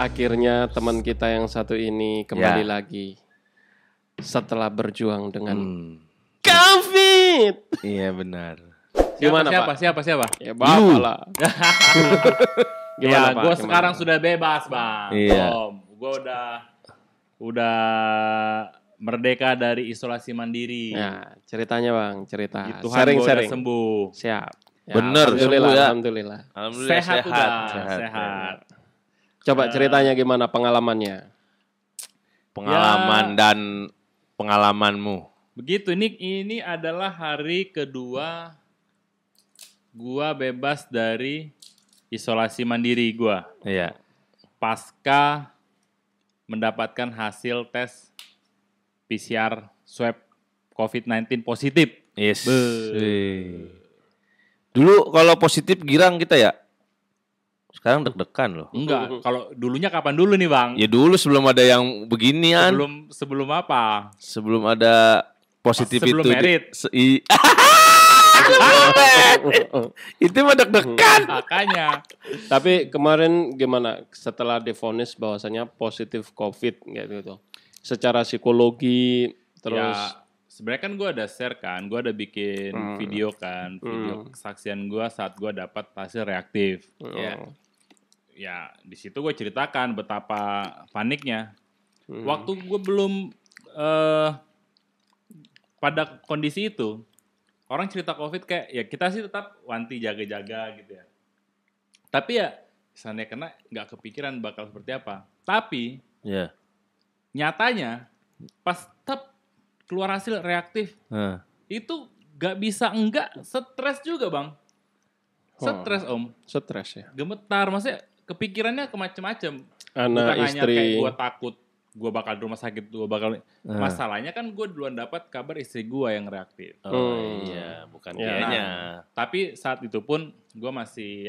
Akhirnya teman kita yang satu ini kembali lagi setelah berjuang dengan COVID. Iya benar. Gimana siapa? Ya Bapak lah. Gimana Pak? Gue sekarang sudah bebas Bang. Iya. Gue udah merdeka dari isolasi mandiri. Ya, ceritanya Bang, cerita. Tuhan gue udah sembuh. Siap. Ya, Bener, alhamdulillah, sembuh ya. Alhamdulillah. Sehat. Coba ceritanya gimana pengalamannya? Pengalaman dan pengalamanmu. Begitu, ini adalah hari kedua gua bebas dari isolasi mandiri gua. Iya. Pasca mendapatkan hasil tes PCR swab COVID-19 positif. Yes. Dulu kalau positif girang kita ya. Sekarang deg-degan loh. Enggak, kalau dulunya kapan dulu nih Bang? Ya dulu sebelum ada yang beginian. Sebelum apa? Sebelum ada positif sebelum itu. merit. Itu mah deg-degan. Makanya. Tapi kemarin gimana setelah divonis bahwasanya positif COVID gitu. Secara psikologi terus ya, sebenarnya kan gue ada share kan, gue ada bikin video kesaksian gue saat gue dapat hasil reaktif. Ya di situ gue ceritakan betapa paniknya. Waktu gue belum pada kondisi itu, orang cerita COVID kayak ya kita sih tetap wanti jaga-jaga gitu ya. Tapi ya misalnya kena nggak kepikiran bakal seperti apa. Tapi nyatanya pas keluar hasil reaktif itu nggak bisa enggak stres juga Bang. Stres Om. Stres ya. Gemetar, maksudnya kepikirannya ke macam-macam. Anak, bukan istri. hanya kayak gue takut gue bakal di rumah sakit, masalahnya kan gue duluan dapat kabar istri gue yang reaktif. Iya, bukan dianya. Tapi saat itu pun gue masih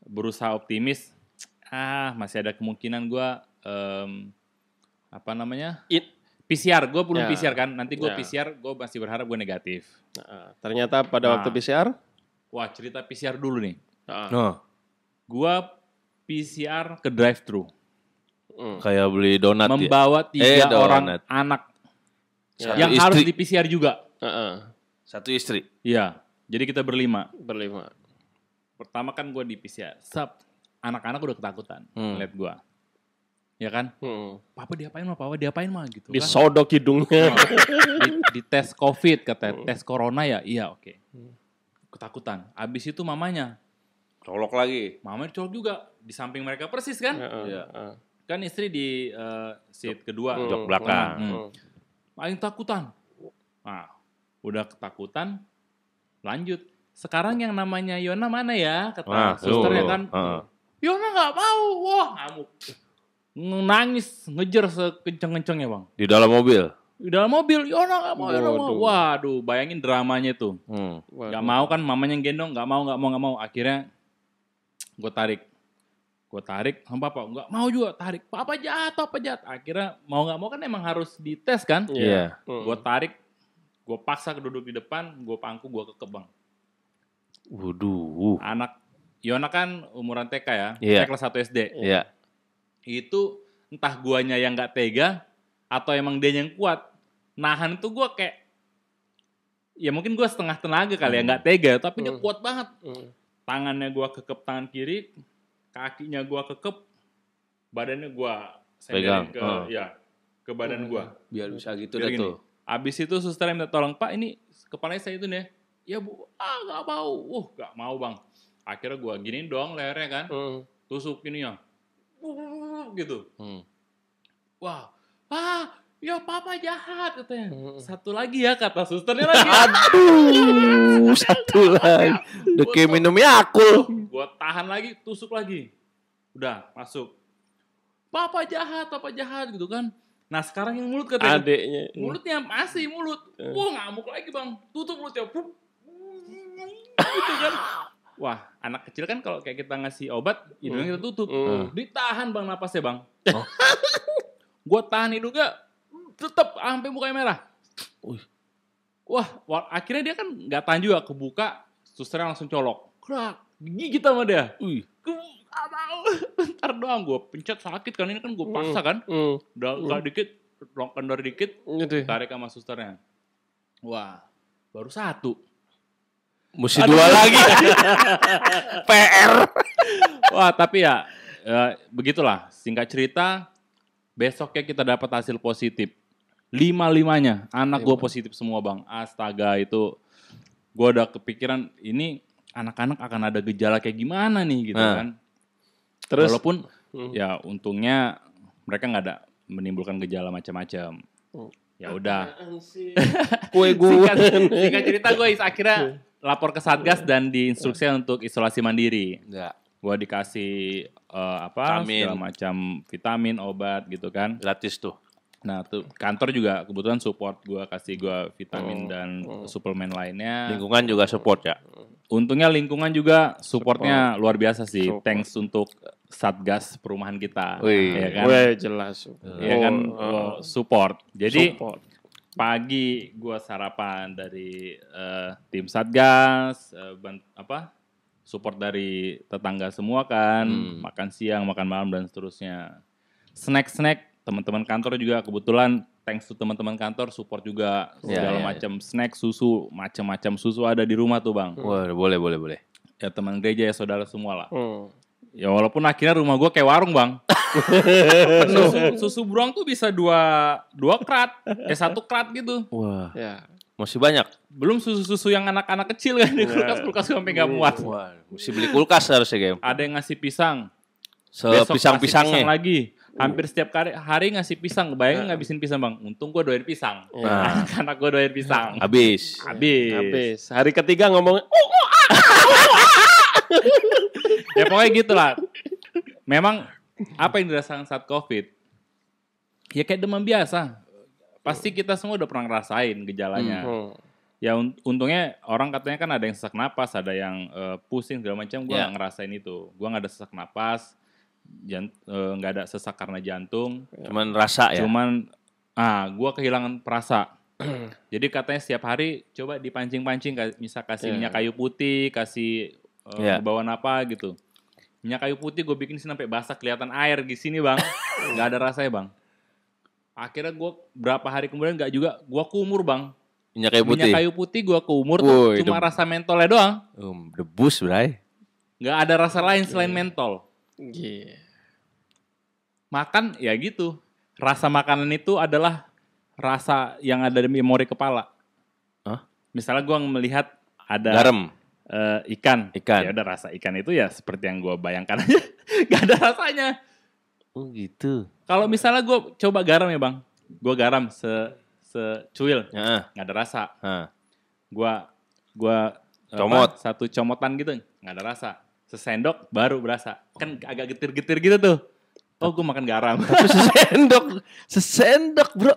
berusaha optimis. Masih ada kemungkinan gue PCR, gue belum PCR kan. Nanti gue PCR, gue masih berharap gue negatif. Ternyata pada waktu PCR, wah cerita PCR dulu nih. Gue PCR ke drive-thru. kayak beli donat membawa ya? 3 orang anak yang istri. harus di PCR juga. Satu istri. Iya, jadi kita berlima. Pertama kan gue di PCR. Anak-anak udah ketakutan ngeliat gue. Ya kan? Papa diapain mah gitu kan. Disodok hidungnya. Di tes COVID katanya, tes corona ya? Iya, oke. Ketakutan. Abis itu mamanya Colok lagi. Mamanya colok juga di samping mereka persis kan? Kan istri di seat kedua, jok belakang. Paling takutan. Nah, udah ketakutan, lanjut. Sekarang yang namanya Yona mana ya? Kata susternya kan. Yona nggak mau. Wah, ngamuk. Nangis, ngejar sekenceng-kencengnya Bang. Di dalam mobil? Di dalam mobil, Yona nggak mau, Yona mau. Waduh, bayangin dramanya tuh. Nggak mau kan, mamanya yang gendong, nggak mau. Akhirnya gue tarik sama papa, nggak mau juga tarik. Papa jahat. Akhirnya mau nggak mau kan emang harus dites kan. Iya. Gue tarik, gue paksa duduk di depan, gue pangku, gue kekep Bang. Waduh. Anak Yona kan umuran TK ya, Iya. kelas 1 SD. Iya. Itu entah guanya yang nggak tega atau emang dia yang kuat. Nahan itu gue kayak, ya mungkin gue setengah tenaga kali ya, nggak tega, tapi dia kuat banget. Tangannya gue kekep tangan kiri, kakinya gue kekep, badannya gue senderin ke badan gue. Biar bisa gitu Biar deh gini. tuh. Abis itu susternya minta tolong, Pak ini kepalanya saya itu nih. Ya Bu, gak mau. Gak mau Bang. Akhirnya gue giniin doang lehernya kan. Tusuk ini ya. Gitu. Wah, ya papa jahat katanya. Satu lagi ya kata susternya lagi. Aduh, satu lagi. Udah kayak minum Yakult. Gue tahan lagi, tusuk lagi. Udah, masuk. Papa jahat gitu kan. Nah sekarang yang mulut katanya. Adeknya. Mulutnya masih mulut. Wah ngamuk lagi Bang. Tutup mulutnya. Gitu kan. Wah anak kecil kan kalau kayak kita ngasih obat, hidungnya kita tutup. Ditahan Bang napasnya Bang. Gue tahan hidungnya. Tetep sampai mukanya merah. Wah, akhirnya dia kan nggak tahan juga, kebuka, susternya langsung colok. Krak, Gigit sama dia. Wih. Gue gak mau. Bentar doang gue pencet sakit kan. Ini kan gue paksa kan. Udah gak dikit. Kendor dikit. Gitu. Tarik sama susternya. Wah. Baru 1. Mesti 2 lagi. PR. Wah tapi ya begitulah. Singkat cerita. Besoknya kita dapat hasil positif. 5-5-nya. Anak gue positif semua bang. Astaga itu. Gue udah kepikiran ini anak-anak akan ada gejala kayak gimana nih gitu kan. Terus walaupun ya untungnya mereka nggak ada menimbulkan gejala macam-macam. Ya udah. kue gue. Singkat cerita gue akhirnya lapor ke Satgas dan diinstruksi untuk isolasi mandiri. Enggak. Gue dikasih Vitamin. segala macam vitamin, obat gitu kan. Gratis tuh. Nah tuh kantor juga kebetulan support kasih gue vitamin dan suplemen lainnya. Lingkungan juga support ya. Untungnya lingkungan juga supportnya luar biasa sih. Thanks untuk Satgas perumahan kita. Wih. Ya kan? Wih, jelas. Ya kan support. Jadi Support. pagi gue sarapan dari tim Satgas, support dari tetangga semua kan, makan siang, makan malam dan seterusnya. Snack teman-teman kantor juga kebetulan thanks to teman-teman kantor support juga segala macam snack, susu, macam-macam susu ada di rumah tuh bang. Wah, boleh. Ya teman gereja ya saudara semua lah. Ya walaupun akhirnya rumah gue kayak warung bang. susu beruang tuh bisa dua krat, 1 krat gitu. Wah, Ya. masih banyak. Belum susu-susu yang anak-anak kecil kan di kulkas sampai nggak muat. Wah, mesti beli kulkas harusnya game. Ada yang ngasih pisang. Besok kasih Sepisang-pisangnya. pisang lagi. Hampir setiap hari ngasih pisang. Bayangin ngabisin pisang bang. Untung gue doain pisang. Anak gue doain pisang. Habis. Habis. Hari ketiga ngomong, Ya pokoknya gitulah. Memang apa yang dirasakan saat COVID? Ya kayak demam biasa. Pasti kita semua udah pernah ngerasain gejalanya. Ya untungnya orang katanya kan ada yang sesak napas, ada yang pusing segala macam. Gue nggak ngerasain itu. Gue nggak ada sesak napas, nggak ada sesak karena jantung. Cuman rasa ya. Gue kehilangan perasa. Jadi katanya setiap hari coba dipancing-pancing, misal kasih minyak kayu putih, kasih bawaan apa gitu. Minyak kayu putih gue bikin sampai basah kelihatan air di sini bang, nggak ada rasanya bang. Akhirnya gue berapa hari kemudian nggak juga, gue kumur bang. Minyak kayu putih. Minyak kayu putih gue kumur tuh cuma rasa mentolnya doang. Debus bray. Nggak ada rasa lain selain mentol. yeah. Makan ya gitu. Rasa makanan itu adalah rasa yang ada di memori kepala. Hah? Misalnya gue melihat ada Garam. Ikan. Ya udah rasa ikan itu ya seperti yang gue bayangkan aja. Gak ada rasanya. Oh gitu. Kalau misalnya gue coba garam ya bang. Gue garam secuil. Gak ada rasa. Gue comot. Satu comotan gitu. Gak ada rasa. Sesendok baru berasa. Kan agak getir-getir gitu tuh. Oh gue makan garam. Tapi sesendok bro.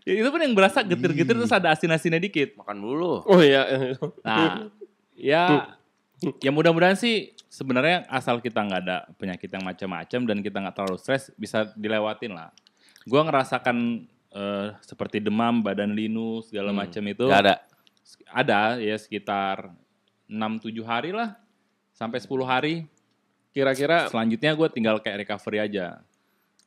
Ya, itu pun yang berasa getir-getir terus ada asin-asinnya dikit. Makan dulu. Oh iya. Nah, ya mudah-mudahan sih sebenarnya asal kita nggak ada penyakit yang macam-macam dan kita nggak terlalu stres bisa dilewatin lah. Gua ngerasakan seperti demam, badan linu segala macam itu. Gak ada. Ada ya sekitar 6-7 hari lah sampai 10 hari. Kira-kira Selanjutnya gue tinggal kayak recovery aja.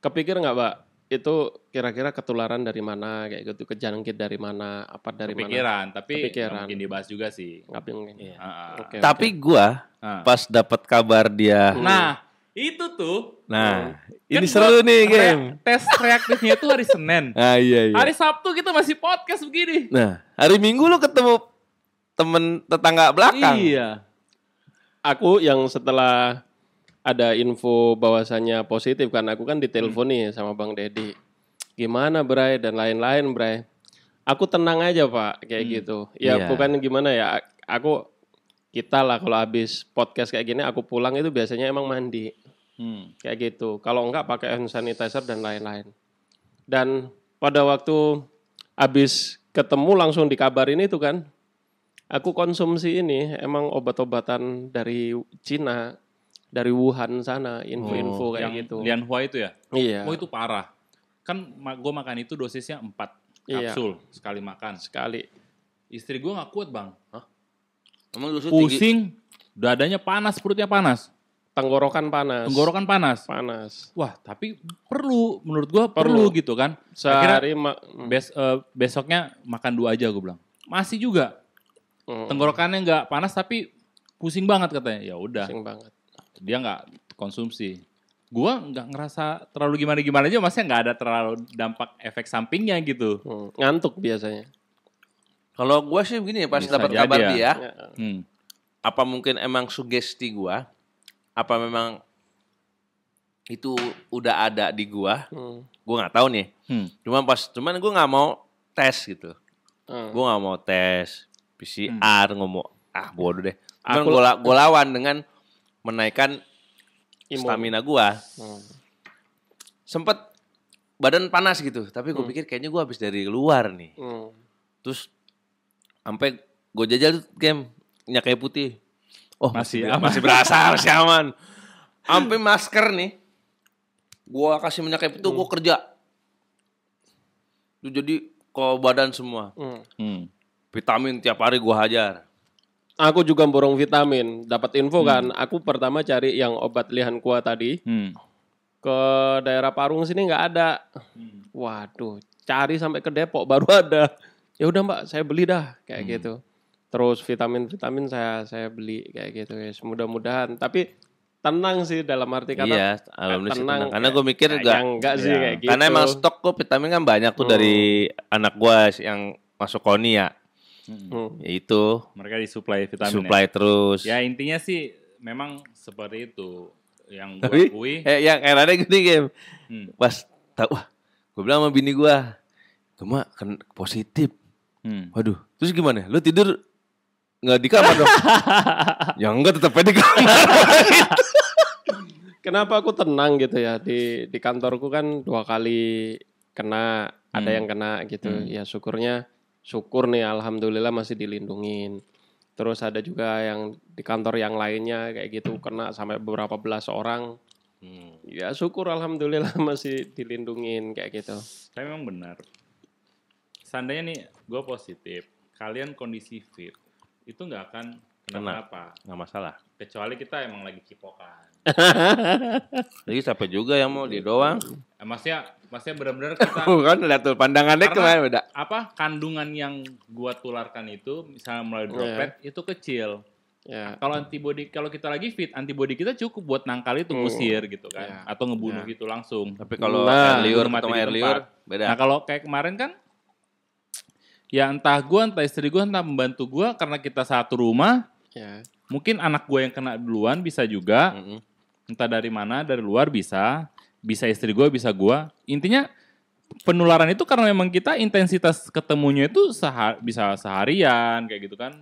kepikir nggak, Mbak? Itu kira-kira ketularan dari mana kayak gitu, kejangkit dari mana, apa dari Kepikiran, mana? tapi nggak mungkin dibahas juga sih. Nggak mungkin. Iya. Oke, Tapi gua pas dapat kabar dia. Nah, itu tuh. Nah, Kan ini seru gua nih game. Tes reaktifnya itu hari Senin. Iya. Hari Sabtu kita masih podcast begini. Nah, hari Minggu lu ketemu temen tetangga belakang. Iya. Aku yang setelah ada info bahwasannya positif kan, aku kan ditelepon nih sama Bang Dedi. Gimana Bray dan lain-lain Bray. Aku tenang aja Pak kayak gitu. Ya Iya. bukan gimana ya. Kita lah kalau habis podcast kayak gini aku pulang itu biasanya emang mandi. Kayak gitu. Kalau enggak pakai hand sanitizer dan lain-lain. Dan pada waktu habis ketemu langsung dikabarin itu kan. Aku konsumsi ini emang obat-obatan dari Cina, dari Wuhan sana, info-info kayak yang gitu. Lianhua itu ya? Iya. Oh itu parah. Kan gue makan itu dosisnya 4 kapsul sekali makan. Sekali. Istri gue gak kuat bang. Emang lu Pusing. dadanya panas, perutnya panas, Tenggorokan panas. panas. Wah, tapi menurut gua perlu gitu kan. Sehari Besoknya makan 2 aja gue bilang. Masih juga. Tenggorokannya nggak panas tapi pusing banget katanya. Ya udah. pusing banget. Dia nggak konsumsi. Gua nggak ngerasa terlalu gimana aja, maksudnya nggak ada terlalu dampak efek sampingnya gitu. Ngantuk biasanya. Kalau gue sih begini ya, pas Bisa dapat jadi kabar ya. dia, Hmm. apa mungkin emang sugesti gue, apa memang itu udah ada di gue nggak tahu nih. Cuman gue nggak mau tes gitu. Gue nggak mau tes PCR, ngomong bodoh deh. Cuman gue lawan dengan menaikkan stamina gue. Sempet badan panas gitu, tapi gue pikir kayaknya gue habis dari luar nih. Terus sampai gue jajal game minyak kayu putih. Oh Masih masih berasa, masih aman. Sampai masker nih, gue kasih minyak kayu putih, gue kerja. Itu jadi ke badan semua. Vitamin tiap hari gue hajar. Aku juga borong vitamin. Dapat info kan, aku pertama cari yang obat lihan kuah tadi. Ke daerah Parung sini nggak ada. Waduh, cari sampai ke Depok baru ada. Ya udah Mbak, saya beli dah kayak gitu. Terus vitamin saya beli kayak gitu ya. Mudah-mudahan. Tapi tenang sih dalam arti kata. Iya, alhamdulillah tenang. Karena gue mikir enggak sih kayak gitu. Karena emang stok gue vitamin kan banyak tuh dari anak gue yang masuk KONI ya. Ya itu. Mereka disuplai vitamin. Suplai terus. Ya intinya sih memang seperti itu. Yang gue akui. Yang eranya gini game. Pas tahu, gue bilang sama bini gue, cuma kan positif. Waduh, terus gimana? Lu tidur nggak di kamar dong? Ya enggak, tetap di kamar. Kenapa aku tenang gitu ya, di kantorku kan 2 kali kena, ada yang kena gitu. Ya syukur nih alhamdulillah masih dilindungin. Terus ada juga yang di kantor yang lainnya kayak gitu kena sampai beberapa belas orang. Ya syukur alhamdulillah masih dilindungin kayak gitu. Tapi memang benar. Seandainya nih gue positif, kalian kondisi fit, itu nggak akan kenapa-napa. Nggak masalah. Kecuali kita emang lagi cipokan. Jadi siapa juga yang mau dia doang? Maksudnya benar-benar kita. Kan lihat tuh pandangannya kemana beda. Apa kandungan yang gua tularkan itu, misalnya melalui droplet itu kecil. Ya. Kalau kita lagi fit, antibody kita cukup buat nangkal itu, ngusir gitu kan, atau ngebunuh gitu langsung. Tapi kalau air liur atau air liur beda. Nah kalau kayak kemarin kan, ya entah istri gue, entah membantu gue, karena kita satu rumah, mungkin anak gue yang kena duluan bisa juga, entah dari mana, dari luar bisa istri gue, bisa gue. Intinya penularan itu karena memang kita intensitas ketemunya itu bisa seharian kayak gitu kan.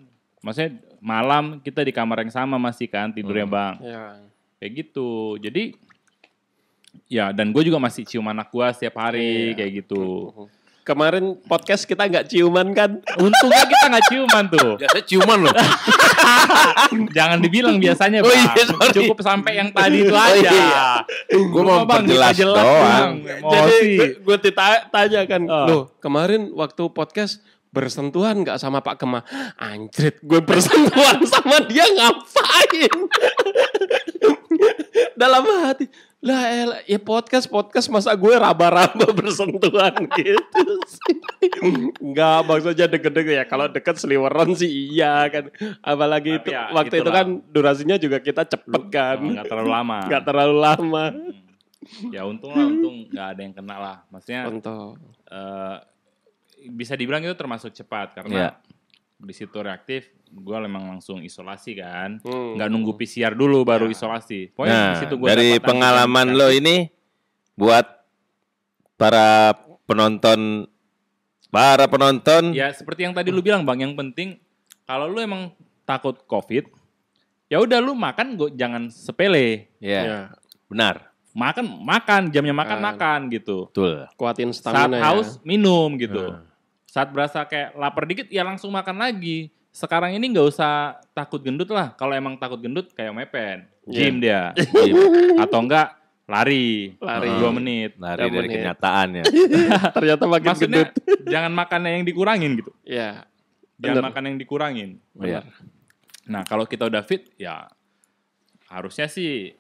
Maksudnya malam kita di kamar yang sama masih kan tidurnya bang. Kayak gitu. Jadi ya dan gue juga masih cium anak gue setiap hari kayak gitu. Kemarin podcast kita nggak ciuman kan? Untungnya kita nggak ciuman tuh. Biasanya ciuman loh. Jangan dibilang biasanya bang. Cukup sampai yang tadi itu aja. Gue mau perjelas doang. Jadi gue tanya kan, loh kemarin waktu podcast bersentuhan nggak sama Pak Kema? Anjrit, gue bersentuhan sama dia ngapain? Dalam hati, lah ya podcast masa gue raba-raba bersentuhan gitu sih. Enggak, maksudnya deket-deket ya. Kalau deket seliweran sih iya kan. Apalagi itu ya, waktu itu kan durasinya juga kita cepet kan. Nggak terlalu lama. Nggak terlalu lama. Ya untung nggak ada yang kena lah. Maksudnya bisa dibilang itu termasuk cepat karena di situ reaktif. Gue memang langsung isolasi kan, nggak nunggu PCR dulu baru isolasi. Pokoknya di situ gua dari pengalaman lo ini buat para penonton, ya seperti yang tadi lu bilang bang, yang penting kalau lu emang takut COVID, ya udah lu makan jangan sepele. Ya. Benar. Makan jamnya makan gitu. Betul. Kuatin stamina. Saat haus minum gitu. Saat berasa kayak lapar dikit ya langsung makan lagi. Sekarang ini nggak usah takut gendut lah. Kalau emang takut gendut kayak Mepen, gym dia, atau enggak lari 2 menit. Lari dari kenyataan ya. Ternyata makin maksudnya, gendut. jangan makan yang dikurangin gitu. Iya. Jangan makan yang dikurangin. Iya. Nah kalau kita udah fit ya harusnya sih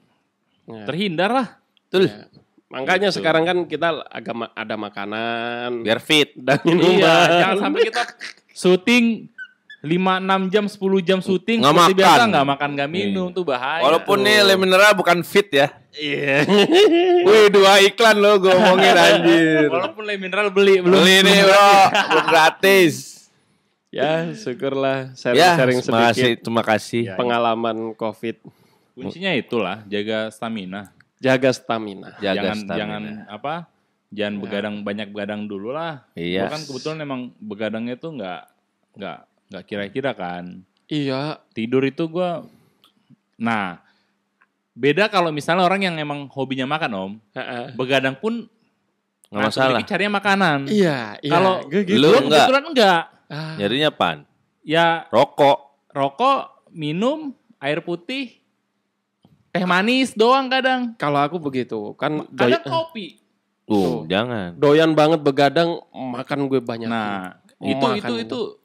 Ya. terhindar lah. Betul. Ya. Makanya Gitu. sekarang kan kita ada makanan Biar fit. dan Iya, minuman. jangan sampai kita syuting 5-6 jam, 10 jam syuting Nggak seperti makan. biasa nggak makan nggak minum tuh bahaya. Walaupun nih Le Mineral bukan fit ya. Iya. Wih 2 iklan lo gue ngomongin anjir. Walaupun Le Mineral beli belum Beli nih bro, belum gratis. Ya, syukurlah Ya, sharing-sharing sedikit terima kasih. pengalaman COVID. Kuncinya itulah jaga stamina. Jaga stamina. Jaga jangan stamina. jangan banyak begadang dulu lah. Iya. Gua kan kebetulan emang begadangnya tuh nggak kira-kira kan. Iya. Tidur itu nah beda kalau misalnya orang yang emang hobinya makan Om, begadang pun Nggak masalah. carinya makanan. Iya. Kalau gitu. Lu gua enggak. kebetulan enggak. Nyarinya apaan? Ya Rokok. rokok, minum, air putih, teh manis doang kadang. Kalau aku begitu, kan Kadang kopi. Jangan. doyan banget begadang, makan gue banyak. Nah, Makan itu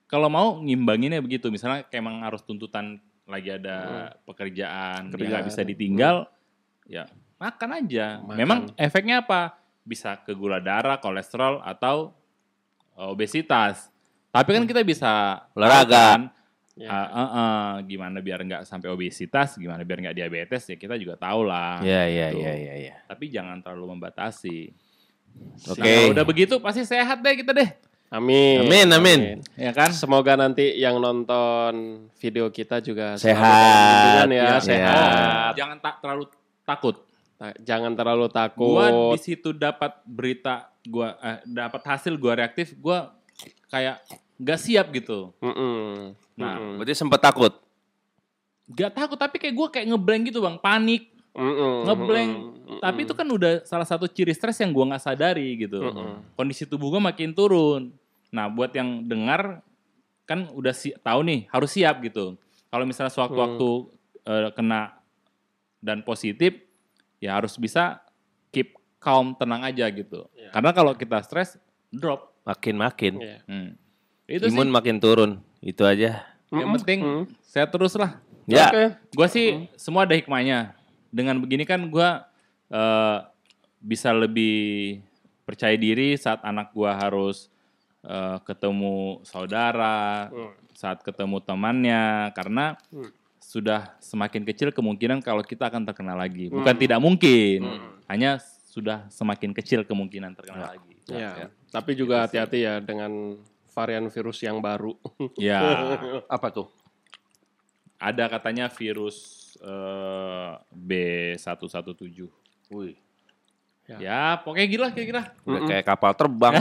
kalau mau ngimbanginnya begitu. Misalnya kayak emang harus tuntutan lagi ada pekerjaan yang nggak bisa ditinggal, ya makan aja. Makan. Memang efeknya apa? Bisa ke gula darah, kolesterol atau obesitas. Tapi kan kita bisa Olahraga. makan, gimana biar nggak sampai obesitas, gimana biar nggak diabetes ya kita juga tahu lah. Iya. Gitu. Tapi jangan terlalu membatasi. Oke. Kalau udah begitu pasti sehat deh kita deh. Amin. Amin. Ya kan? Semoga nanti yang nonton video kita juga selalu Sehat. dalam lindungan ya, Iya. sehat. Jangan terlalu takut. Jangan terlalu Gua takut. di situ dapat berita, dapat hasil gua reaktif, gua kayak nggak siap gitu. Mm-mm. Nah, Berarti sempat takut. nggak takut tapi kayak gua kayak ngeblank gitu bang, panik, Mm-mm. ngeblank. Tapi itu kan udah salah satu ciri stres yang gua nggak sadari gitu. Kondisi tubuh gua makin turun. Nah, buat yang dengar kan udah tahu nih harus siap gitu. Kalau misalnya sewaktu-waktu kena dan positif, ya harus bisa keep calm, tenang aja gitu. Karena kalau kita stres, drop. Makin. Iya. Itu Imun sih. makin turun. Itu aja. Yang penting sehat terus lah. Ya. Oke. Gue sih semua ada hikmahnya. Dengan begini kan gue bisa lebih percaya diri saat anak gue harus ketemu saudara, saat ketemu temannya. Karena sudah semakin kecil kemungkinan kalau kita akan terkena lagi. Bukan tidak mungkin, hanya sudah semakin kecil kemungkinan terkena lagi. Ya. Tapi juga hati-hati ya dengan varian virus yang baru. Ya, Apa tuh? ada katanya virus B117. Wih. Ya, pokoknya gila kira-kira. Udah kayak kapal terbang.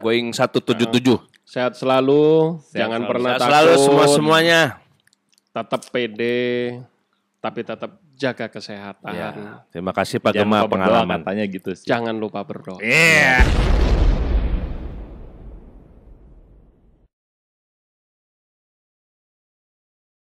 Boeing 177. Sehat selalu, jangan selalu. pernah Sehat takut. selalu semuanya. Tetap pede, tapi tetap jaga kesehatan. Ya. Terima kasih Pak Jangan Gema lupa berdoa, pengalaman. katanya gitu sih. Jangan lupa berdoa. Iya.